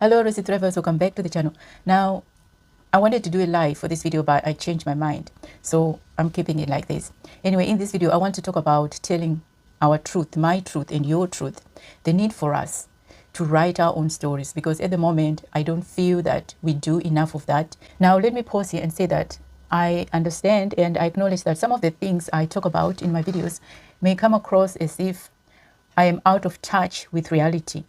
Hello Rosy Travels, welcome back to the channel. Now I wanted to do a live for this video, but I changed my mind, so I'm keeping it like this. Anyway, in this video I want to talk about telling our truth, my truth and your truth, the need for us to write our own stories, because at the moment I don't feel that we do enough of that. Now let me pause here and say that I understand and I acknowledge that some of the things I talk about in my videos may come across as if I am out of touch with reality.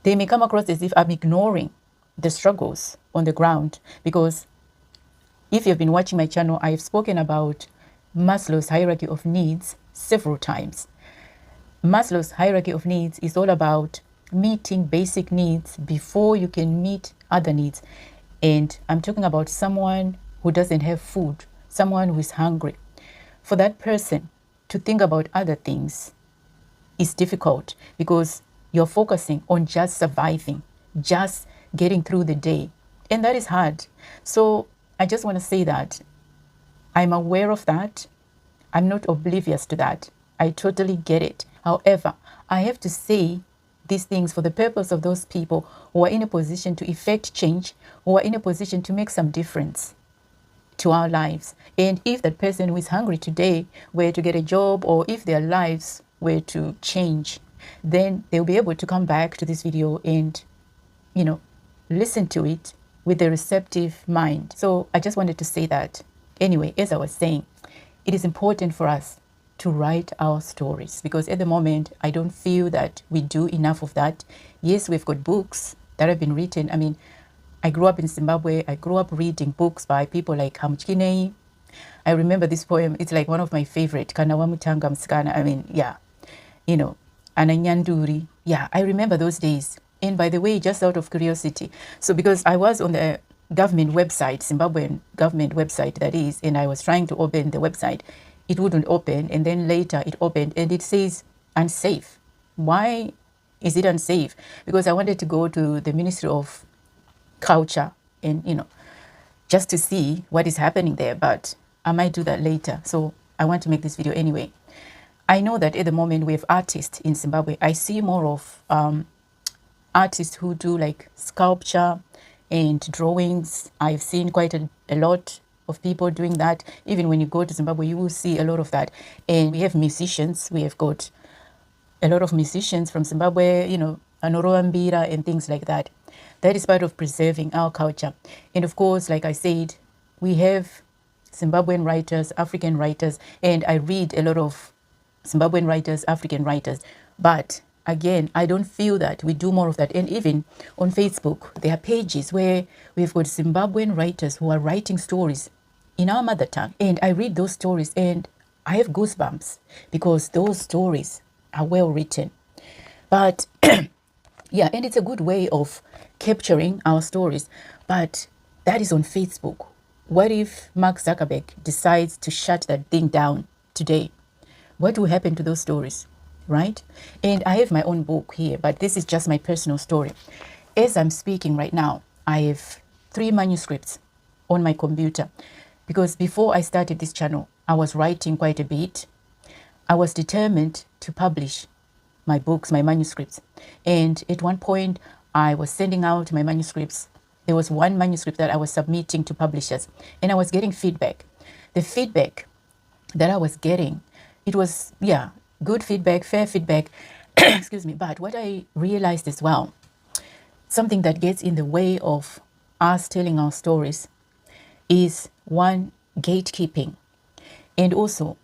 They may come across as if I'm ignoring the struggles on the ground, because if you've been watching my channel, I've spoken about Maslow's hierarchy of needs several times. Maslow's hierarchy of needs is all about meeting basic needs before you can meet other needs. And I'm talking about someone who doesn't have food, someone who is hungry. For that person to think about other things is difficult, because you're focusing on just surviving, just getting through the day. And that is hard. So I just want to say that I'm aware of that. I'm not oblivious to that. I totally get it. However, I have to say these things for the purpose of those people who are in a position to effect change, who are in a position to make some difference to our lives. And if that person who is hungry today were to get a job, or if their lives were to change, then they'll be able to come back to this video and, listen to it with a receptive mind. So I just wanted to say that. Anyway, as I was saying, it is important for us to write our stories, because at the moment, I don't feel that we do enough of that. Yes, we've got books that have been written. I mean, I grew up in Zimbabwe. I grew up reading books by people like Hamchkinei. I remember this poem. It's like one of my favorite. Kana wamutanga msikana. I mean, yeah, Ananyanduri. Yeah, I remember those days. And by the way, just out of curiosity, so because I was on the government website, Zimbabwean government website that is, and I was trying to open the website, it wouldn't open, and then later it opened and it says unsafe. Why is it unsafe? Because I wanted to go to the Ministry of Culture and, just to see what is happening there, but I might do that later. So I want to make this video anyway. I know that at the moment we have artists in Zimbabwe. I see more of artists who do like sculpture and drawings. I've seen quite a lot of people doing that. Even when you go to Zimbabwe, you will see a lot of that. And we have musicians. We have got a lot of musicians from Zimbabwe, Anoroambira and things like that. That is part of preserving our culture. And of course, like I said, we have Zimbabwean writers, African writers, and I read a lot of Zimbabwean writers, African writers. But again, I don't feel that we do more of that. And even on Facebook, there are pages where we've got Zimbabwean writers who are writing stories in our mother tongue. And I read those stories and I have goosebumps, because those stories are well written. But yeah, and it's a good way of capturing our stories. But that is on Facebook. What if Mark Zuckerberg decides to shut that thing down today? What will happen to those stories, right? And I have my own book here, but this is just my personal story. As I'm speaking right now, I have 3 manuscripts on my computer, because before I started this channel, I was writing quite a bit. I was determined to publish my books, my manuscripts. And at one point, I was sending out my manuscripts. There was one manuscript that I was submitting to publishers, and I was getting feedback. The feedback that I was getting, it was, good feedback, fair feedback, excuse me. But what I realized as well, something that gets in the way of us telling our stories is, one, gatekeeping. And also,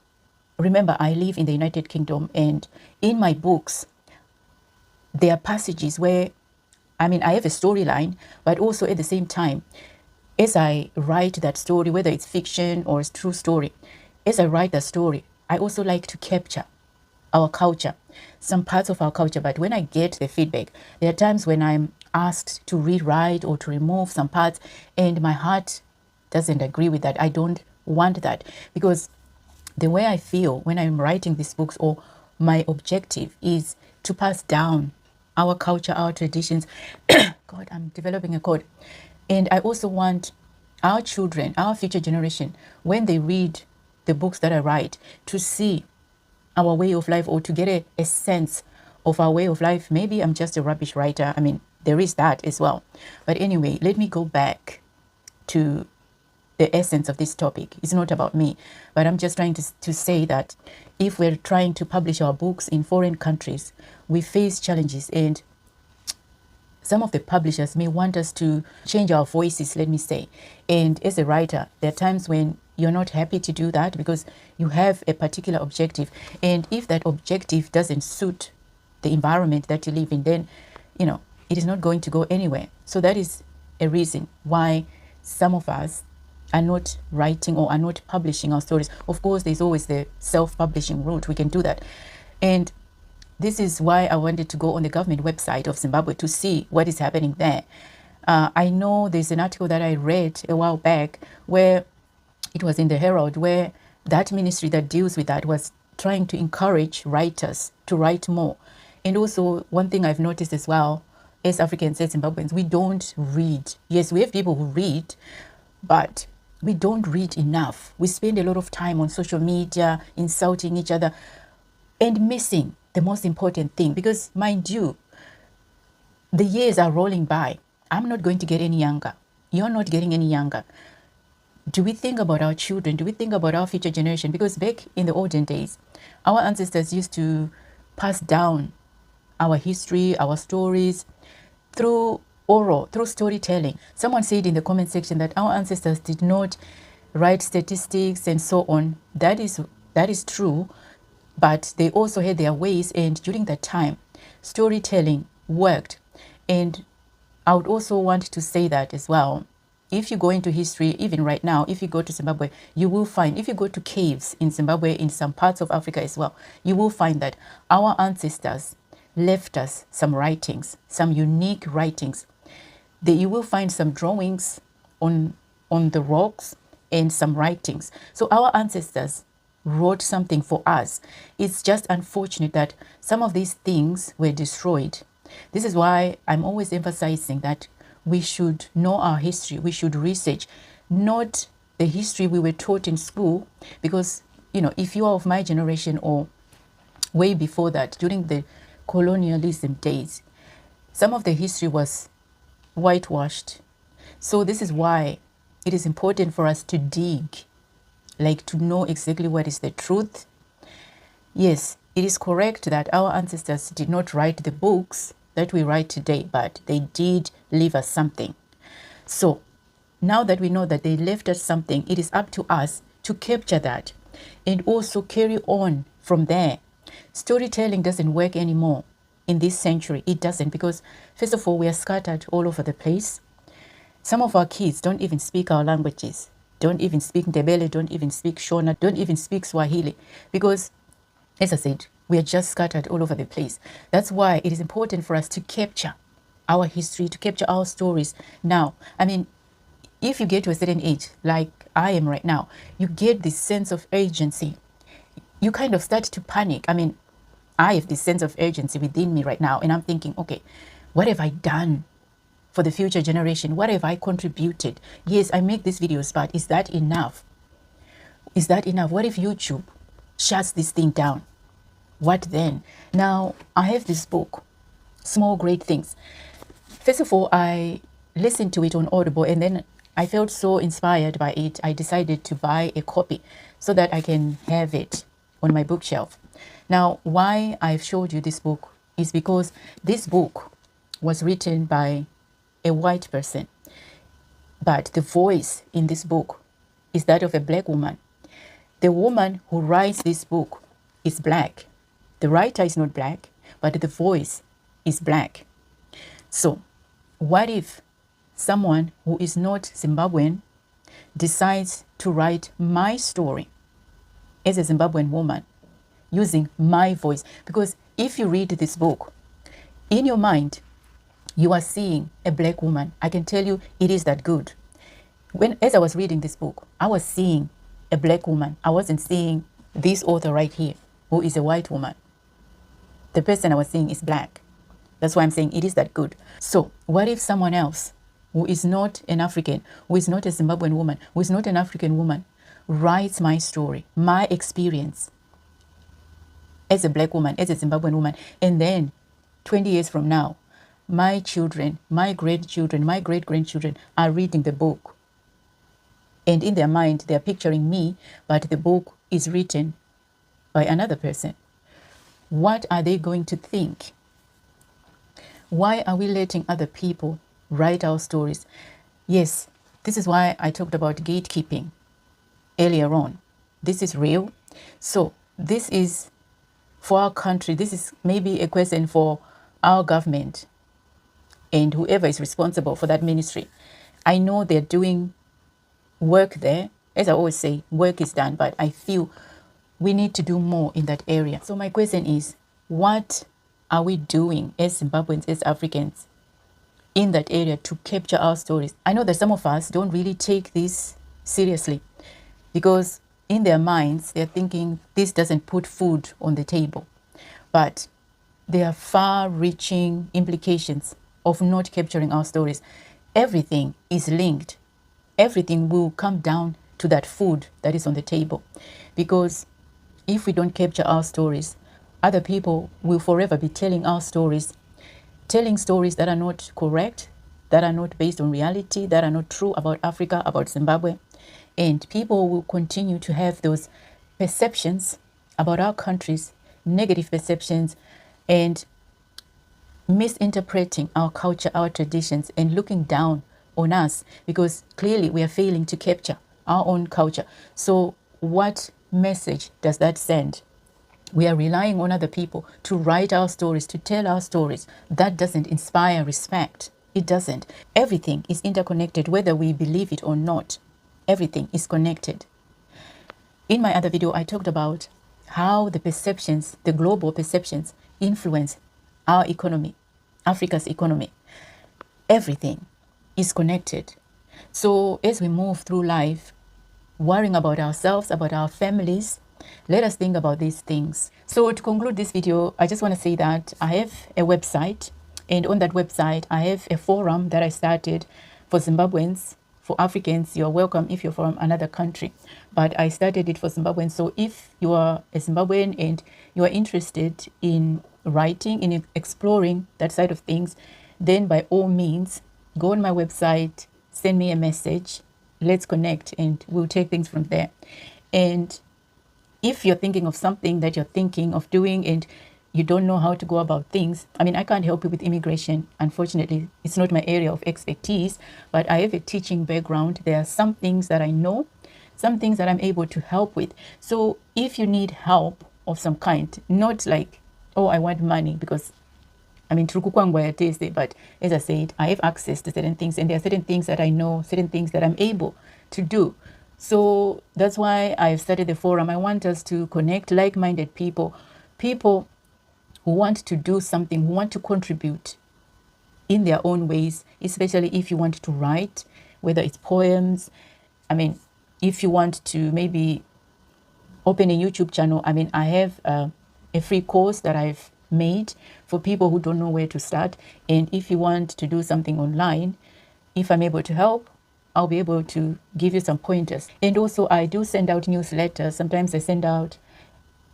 remember, I live in the United Kingdom, and in my books, there are passages where, I have a storyline, but also at the same time, as I write that story, whether it's fiction or it's true story, as I write that story, I also like to capture our culture, some parts of our culture. But when I get the feedback, there are times when I'm asked to rewrite or to remove some parts, and my heart doesn't agree with that. I don't want that, because the way I feel when I'm writing these books, or my objective, is to pass down our culture, our traditions. God, I'm developing a code. And I also want our children, our future generation, when they read the books that I write, to see our way of life, or to get a sense of our way of life. Maybe I'm just a rubbish writer. there is that as well. But anyway, let me go back to the essence of this topic. It's not about me, but I'm just trying to say that if we're trying to publish our books in foreign countries, we face challenges, and some of the publishers may want us to change our voices, let me say. And as a writer, there are times when you're not happy to do that because you have a particular objective. And if that objective doesn't suit the environment that you live in, then, you know, it is not going to go anywhere. So that is a reason why some of us are not writing or are not publishing our stories. Of course, there's always the self-publishing route. We can do that. And this is why I wanted to go on the government website of Zimbabwe to see what is happening there. I know there's an article that I read a while back where it was in the Herald, where that ministry that deals with that was trying to encourage writers to write more. And also, one thing I've noticed as well, as Africans, as Zimbabweans, we don't read. Yes, we have people who read, but we don't read enough. We spend a lot of time on social media, insulting each other, and missing the most important thing. Because, mind you, the years are rolling by. I'm not going to get any younger. You're not getting any younger. Do we think about our children? Do we think about our future generation? Because back in the olden days, our ancestors used to pass down our history, our stories, through oral, through storytelling. Someone said in the comment section that our ancestors did not write statistics and so on. That is true, but they also had their ways, and during that time, storytelling worked. And I would also want to say that as well. If you go into history, even right now, if you go to Zimbabwe, you will find, if you go to caves in Zimbabwe, in some parts of Africa as well, you will find that our ancestors left us some writings, some unique writings. You will find some drawings on the rocks and some writings. So our ancestors wrote something for us. It's just unfortunate that some of these things were destroyed. This is why I'm always emphasizing that we should know our history. We should research, not the history we were taught in school. Because, you know, if you are of my generation or way before that, during the colonialism days, some of the history was whitewashed. So this is why it is important for us to dig, like to know exactly what is the truth. Yes, it is correct that our ancestors did not write the books that we write today, but they did leave us something. So now that we know that they left us something, it is up to us to capture that and also carry on from there. Storytelling doesn't work anymore in this century. It doesn't, because first of all, we are scattered all over the place. Some of our kids don't even speak our languages, don't even speak Ndebele, don't even speak Shona, don't even speak Swahili, because, as I said, we are just scattered all over the place. That's why it is important for us to capture our history, to capture our stories. Now, I mean, if you get to a certain age, like I am right now, you get this sense of urgency. You kind of start to panic. I mean, I have this sense of urgency within me right now, and I'm thinking, okay, what have I done for the future generation? What have I contributed? Yes, I make these videos, but is that enough? Is that enough? What if YouTube shuts this thing down? What then? Now, I have this book, Small Great Things. First of all, I listened to it on Audible, and then I felt so inspired by it. I decided to buy a copy so that I can have it on my bookshelf. Now, why I've showed you this book is because this book was written by a white person, but the voice in this book is that of a black woman. The woman who writes this book is black. The writer is not black, but the voice is black. So, what if someone who is not Zimbabwean decides to write my story as a Zimbabwean woman using my voice? Because if you read this book, in your mind, you are seeing a black woman. I can tell you it is that good. As I was reading this book, I was seeing a black woman. I wasn't seeing this author right here, who is a white woman. The person I was seeing is black. That's why I'm saying it is that good. So what if someone else who is not an African, who is not a Zimbabwean woman, who is not an African woman, writes my story, my experience as a black woman, as a Zimbabwean woman, and then 20 years from now, my children, my grandchildren, my great-grandchildren are reading the book. And in their mind, they're picturing me, but the book is written by another person. What are they going to think? Why are we letting other people write our stories? Yes, this is why I talked about gatekeeping earlier on. This is real. So this is for our country. This is maybe a question for our government and whoever is responsible for that ministry. I know they're doing work there. As I always say, work is done, but I feel we need to do more in that area. So my question is, what are we doing as Zimbabweans, as Africans in that area to capture our stories? I know that some of us don't really take this seriously because in their minds, they're thinking this doesn't put food on the table. But there are far-reaching implications of not capturing our stories. Everything is linked. Everything will come down to that food that is on the table. Because if we don't capture our stories, other people will forever be telling our stories, telling stories that are not correct, that are not based on reality, that are not true about Africa, about Zimbabwe. And people will continue to have those perceptions about our countries, negative perceptions, and misinterpreting our culture, our traditions, and looking down on us because clearly we are failing to capture our own culture. So what message does that send? We are relying on other people to write our stories, to tell our stories. That doesn't inspire respect. It doesn't. Everything is interconnected, whether we believe it or not. Everything is connected. In my other video, I talked about how the perceptions, the global perceptions, influence our economy, Africa's economy. Everything is connected. So as we move through life, worrying about ourselves, about our families, let us think about these things. So to conclude this video, I just want to say that I have a website, and on that website, I have a forum that I started for Zimbabweans. For Africans, you're welcome if you're from another country. But I started it for Zimbabweans. So if you are a Zimbabwean and you are interested in writing, in exploring that side of things, then by all means, go on my website, send me a message, let's connect, and we'll take things from there. And if you're thinking of something that you're thinking of doing and you don't know how to go about things, I mean, I can't help you with immigration. Unfortunately, it's not my area of expertise, but I have a teaching background. There are some things that I know, some things that I'm able to help with. So if you need help of some kind, not like, oh, I want money, because I mean, but as I said, I have access to certain things, and there are certain things that I know, certain things that I'm able to do. So that's why I've started the forum. I want us to connect like-minded people, people who want to do something, who want to contribute in their own ways, especially if you want to write, whether it's poems. I mean, if you want to maybe open a YouTube channel, I mean, I have a free course that I've made for people who don't know where to start. And if you want to do something online, if I'm able to help, I'll be able to give you some pointers. And also I do send out newsletters. Sometimes I send out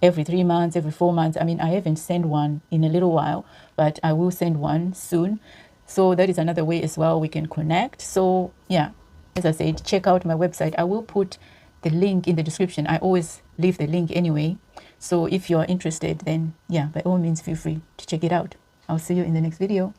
every 3 months, every 4 months. I mean, I haven't sent one in a little while, but I will send one soon. So that is another way as well we can connect. So yeah, as I said, check out my website. I will put the link in the description. I always leave the link anyway. So if you're interested, then yeah, by all means, feel free to check it out. I'll see you in the next video.